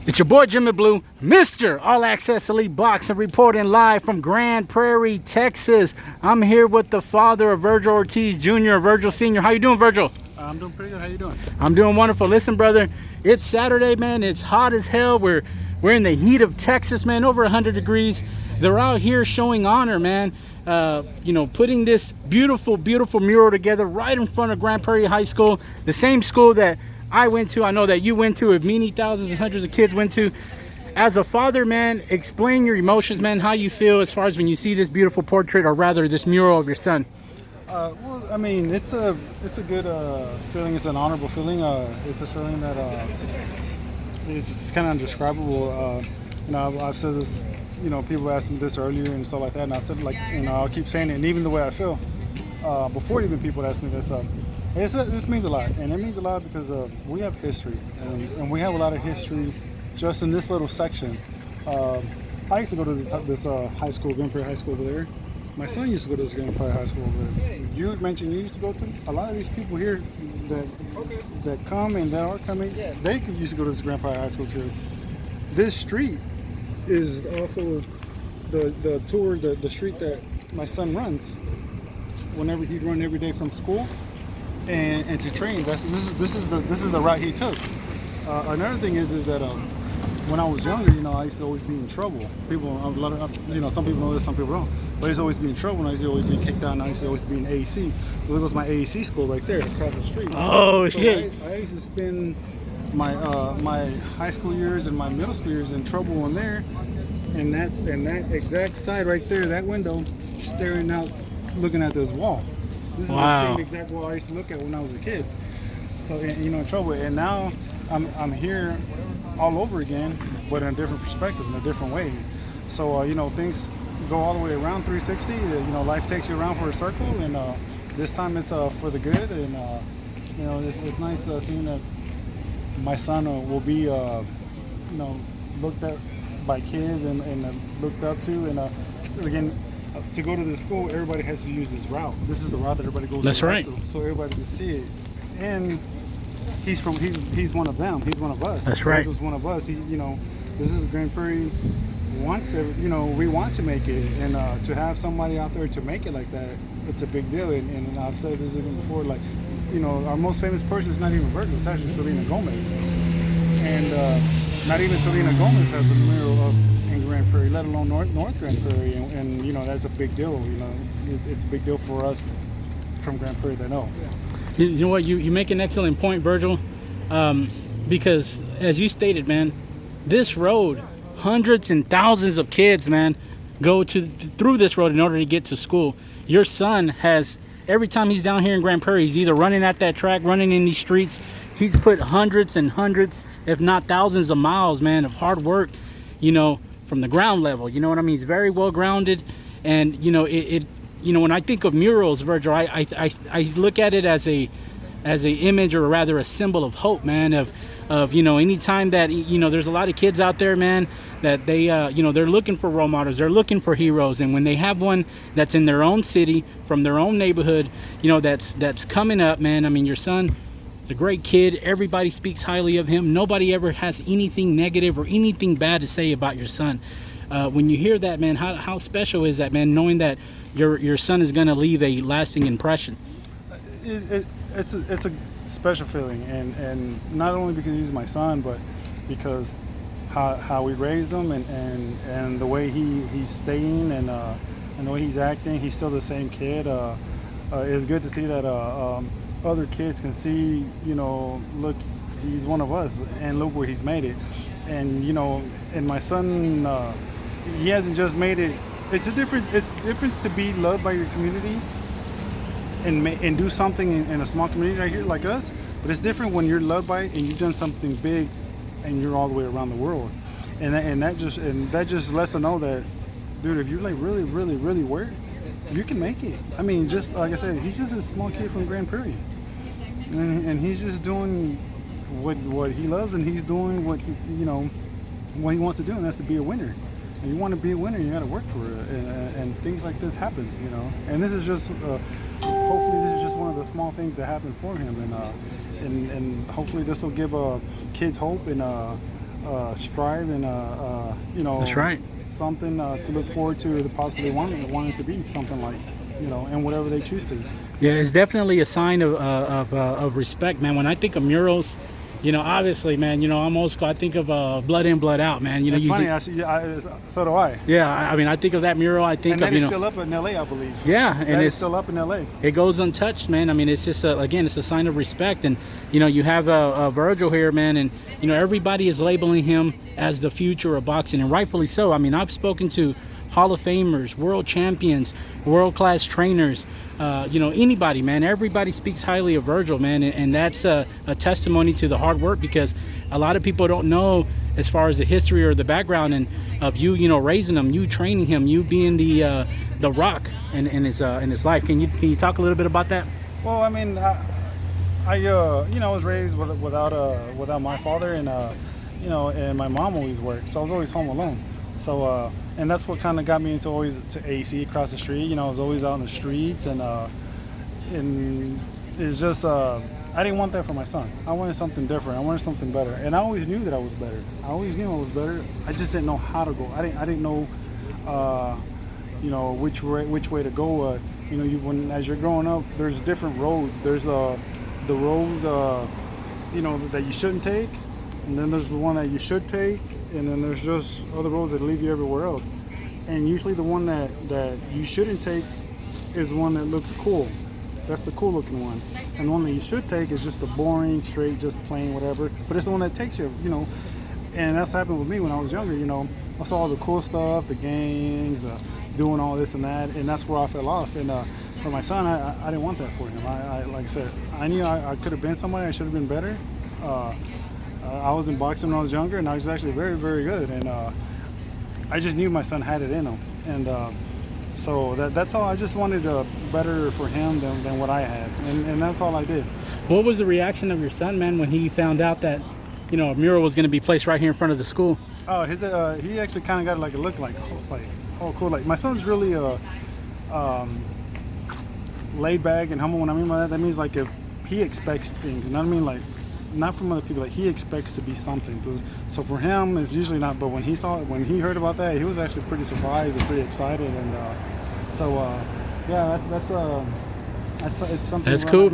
It's your boy Jimmy Blue, Mr. All Access Elite Boxing, reporting live from Grand Prairie, Texas. I'm here with the father of Vergil Ortiz Jr., Vergil Sr. How you doing, Vergil? I'm doing pretty good. How you doing? I'm doing wonderful. Listen, brother, it's Saturday, man. It's hot as hell. We're in the heat of Texas, man, over 100 degrees. They're out here showing honor, man. Putting this beautiful, beautiful mural together right in front of Grand Prairie High School, the same school that I went to, I know that you went to, many thousands and hundreds of kids went to. As a father, man, explain your emotions, man, how you feel as far as when you see this beautiful portrait, or rather this mural of your son. Well, I mean, it's a good feeling. It's an honorable feeling. It's a feeling that it's kind of indescribable. I've said this. People asked me this earlier and stuff like that, and I said, like, I'll keep saying it, and even the way I feel before even people ask me this. This means a lot, and it means a lot because we have history, and we have a lot of history just in this little section. I used to go to this high school, Grand Prairie High School over there. My son used to go to this Grand Prairie High School over there. You mentioned you used to go to. A lot of these people here that come and that are coming, they used to go to this Grand Prairie High School too. This street is also the tour, the street that my son runs whenever he'd run every day from school. And to train, this is the route he took. Another thing is that when I was younger, I used to always be in trouble. Some people know this, some people don't. But I used to always be in trouble, and I used to always be kicked out, and I used to always be in AEC. So there was my AEC school right there across the street. Oh, so shit! I used to spend my high school years and my middle school years in trouble in there, and that exact side right there, that window, staring out, looking at this wall. This is the same exact wall I used to look at when I was a kid. So, in trouble. And now I'm here all over again, but in a different perspective, in a different way. So, things go all the way around 360. Life takes you around for a circle, and this time it's for the good. And, it's nice seeing that my son will be, looked at by kids and looked up to. And, again, to go to the school, everybody has to use this route. This is the route that everybody goes. That's right. So everybody can see it. And he's one of them. He's one of us. That's right. He's one of us. This is Grand Prairie wants it. We want to make it, and to have somebody out there to make it like that, it's a big deal. And I've said this even before. Like, our most famous person is not even Vergil. It's actually Selena Gomez. And not even Selena Gomez has a mural of in Grand Prairie, let alone North Grand Prairie, and that's a big deal. It's a big deal for us from Grand Prairie to know. You know what? You make an excellent point, Vergil, because as you stated, man, this road, hundreds and thousands of kids, man, go through this road in order to get to school. Your son has, every time he's down here in Grand Prairie, he's either running at that track, running in these streets. He's put hundreds and hundreds, if not thousands of miles, man, of hard work, from the ground level. You know what I mean? He's very well grounded. And when I think of murals, Vergil, I look at it as a image, or rather a symbol of hope, man, of anytime that there's a lot of kids out there, man, that they they're looking for role models, they're looking for heroes, and when they have one that's in their own city, from their own neighborhood, that's coming up, man. I mean, your son is a great kid. Everybody speaks highly of him. Nobody ever has anything negative or anything bad to say about your son. When you hear that, man, how special is that, man, knowing that your son is going to leave a lasting impression? It's a special feeling, and not only because he's my son, but because how we raised him, and the way he's staying, and the way he's acting. He's still the same kid. It's good to see that other kids can see, look, he's one of us, and look where he's made it. And and my son, he hasn't just made it. It's difference to be loved by your community and do something in a small community right here like us, but it's different when you're loved by it and you've done something big and you're all the way around the world. And that just lets us know that, dude, if you really work, you can make it. I mean, just like I said, he's just a small kid from Grand Prairie, and he's just doing what he loves, and he's doing what he wants to do, and that's to be a winner. And you want to be a winner, you got to work for it, and things like this happen, And this is just hopefully this is just one of the small things that happen for him, and hopefully this will give kids hope, and strive and you know, That's right. something to look forward to, possibly wanting to be something like, you know, and whatever they choose to. Yeah, it's definitely a sign of respect, man. When I think of murals, you know, obviously, man, you know, I'm old school. I think of blood in, blood out, man. You know, It's funny. So do I. yeah, I mean, I think of that mural. I think And of, that you is know, still up in LA, I believe. yeah, and That is it's still up in LA. it goes untouched, man. I mean, it's just again, it's a sign of respect. And you know, you have Vergil here, man, and you know, everybody is labeling him as the future of boxing, and rightfully so. I mean, I've spoken to Hall of Famers, world champions, world-class trainers, you know, anybody, man. Everybody speaks highly of Vergil, man, and that's a testimony to the hard work, because a lot of people don't know as far as the history or the background and of you, you know, raising him, you training him, you being the rock in his life. Can you talk a little bit about that? Well, I mean, I you know, was raised without my father, and you know, and my mom always worked, so I was always home alone. So and that's what kind of got me into always to AC across the street. You know, I was always out in the streets, and it's just I didn't want that for my son. I wanted something different. I wanted something better, and I always knew that I was better. I always knew I was better. I just didn't know how to go. I didn't know you know, which way to go. You know, as you're growing up, there's different roads. There's the roads you know, that you shouldn't take, and then there's the one that you should take, and then there's just other roads that lead you everywhere else. And usually the one that you shouldn't take is the one that looks cool. That's the cool looking one. And the one that you should take is just the boring, straight, just plain whatever. But it's the one that takes you, you know. And that's happened with me when I was younger, you know. I saw all the cool stuff, the gangs, doing all this and that, and that's where I fell off. And for my son, I didn't want that for him. I like I said, I knew I could have been somebody. I should have been better. I was in boxing when I was younger, and I was actually very, very good. And I just knew my son had it in him. And so that's all. I just wanted better for him than what I had, and that's all I did. What was the reaction of your son, man, when he found out that, you know, a mural was going to be placed right here in front of the school? Oh, he actually kind of got like a look like oh cool. Like, my son's really laid back and humble. When I mean by that, that means like if he expects things, you know what I mean? Like, not from other people, like he expects to be something. So for him, it's usually not. But when he heard about that, he was actually pretty surprised and pretty excited. And so yeah, it's something. That's cool, man.